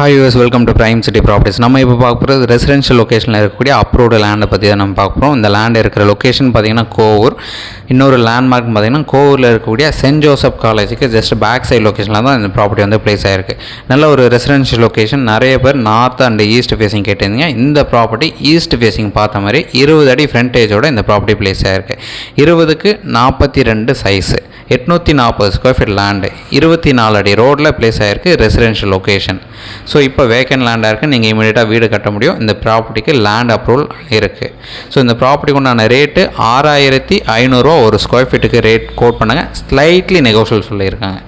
Hi US welcome to prime city properties. நம்ம இப்போ பார்க்க போகிறது ரெசிடென்ஷியல் லொக்கேஷனில் இருக்கக்கூடிய அப்ரூவ்டு லேண்டை பற்றி தான் நம்ம பார்க்க போகிறோம். இந்த லேண்ட் இருக்கிற லொக்கேஷன் பார்த்திங்கன்னா கோவூர். இன்னொரு லேண்ட்மார்க் பார்த்திங்கன்னா கோவூரில் இருக்கக்கூடிய சென்ட் ஜோசப் காலேஜுக்கு ஜஸ்ட் பேக் சைட் லொக்கேஷனில் தான் இந்த ப்ராப்பர்ட்டி வந்து பிளேஸ் ஆகிருக்கு. நல்ல ஒரு ரெசிடென்ஷியல் லொக்கேஷன். நிறைய பேர் நார்த் அண்ட் ஈஸ்ட் ஃபேஸிங் கேட்டிருந்தீங்க. இந்த ப்ராப்பர்ட்டி ஈஸ்ட் ஃபேஸிங் பார்த்த மாதிரி 20 அடி ஃப்ரண்டேஜோட இந்த ப்ராப்பர்ட்டி பிளேஸ் ஆகிருக்கு. 20க்கு 42 சைஸு, 840 ஸ்கொயர் ஃபீட் லேண்டு, 24 அடி ரோடில் பிளேஸ் ஆகிருக்கு. Residential location. ஸோ இப்போ வேக்கன்ட் லேண்டாக இருக்குது. நீங்கள் இமீடியட்டாக வீடு கட்ட முடியும். இந்த ப்ராப்பர்ட்டிக்கு லேண்ட் அப்ரூவல் இருக்குது. ஸோ இந்த ப்ராப்பர்ட்டிக்கு உண்டான ரேட்டு 6500 ஒரு ஸ்கொயர் ஃபீட்டுக்கு ரேட் கோட் பண்ணுங்கள். ஸ்லைட்லி நெகோஷியல் சொல்லியிருக்காங்க.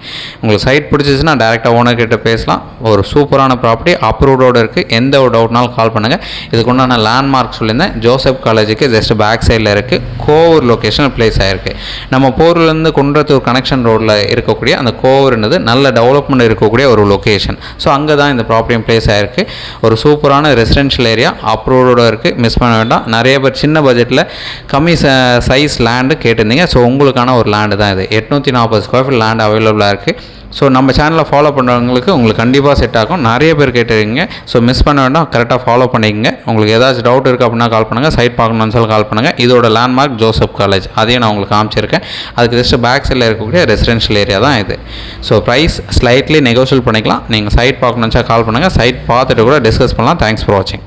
உங்களுக்கு சைட் பிடிச்சிச்சுன்னா டேரெக்டாக ஓனர்கிட்ட பேசலாம். ஒரு சூப்பரான ப்ராப்பர்ட்டி அப்ரூவ்டோடு இருக்குது. எந்த ஒரு டவுட்னாலும் கால் பண்ணுங்கள். இதுக்கு உண்டான லேண்ட்மார்க் சொல்லியிருந்தேன். ஜோசப் காலேஜுக்கு ஜஸ்ட் பேக் சைடில் இருக்குது. கோவூர் லொக்கேஷன் பிளேஸ் ஆகிருக்கு. நம்ம போரூர்லேருந்து குன்றத்தூர் கனெக்ஷன் ரோடில் இருக்கக்கூடிய அந்த கோவூர்ன்றது நல்ல டெவலப்மெண்ட் இருக்கக்கூடிய ஒரு லொக்கேஷன். ஸோ அங்கே தான் இந்த ப்ராப்பர்ட்டியும் பிளேஸ் ஆகிருக்கு. ஒரு சூப்பரான ரெசிடென்ஷியல் ஏரியா அப்ரூவ்டோடு இருக்குது. மிஸ் பண்ண வேண்டாம். நிறைய பேர் சின்ன பட்ஜெட்டில் கம்மி சைஸ் லேண்டு கேட்டிருந்தீங்க. ஸோ உங்களுக்கான ஒரு லேண்டு தான் இது. 840 ஸ்கொயர் ஃபீட் லேண்ட் அவைலபிளாக இருக்குது. ஸோ நம்ம சேனலை ஃபாலோ பண்ணுறவங்களுக்கு உங்களுக்கு கண்டிப்பாக செட் ஆகும். நிறைய பேர் கேட்டுருக்கீங்க. ஸோ மிஸ் பண்ண வேண்டாம். கரெக்டாக ஃபாலோ பண்ணிக்கங்க. உங்களுக்கு ஏதாச்சும் டவுட் இருக்குது அப்படின்னா கால் பண்ணுங்கள். சைட் பார்க்கணும்னு சொல்லி கால் பண்ணுங்கள். இதோட லேண்ட்மார்க் ஜோசப் காலேஜ். அதையும் நான் உங்களுக்கு காமிச்சிருக்கேன். அதுக்கு ஜஸ்ட் பேக் சைடில் இருக்கக்கூடிய ரெசிடென்ஷியல் ஏரியா தான் இது. ஸோ ப்ரைஸ் ஸ்லைட்லி நெகோஷியல் பண்ணிக்கலாம். நீங்கள் சைட் பார்க்கணுன்னு கால் பண்ணுங்கள். சைட் பார்த்துட்டு கூட டிஸ்கஸ் பண்ணலாம். தேங்க்ஸ் ஃபார் வாட்சிங்.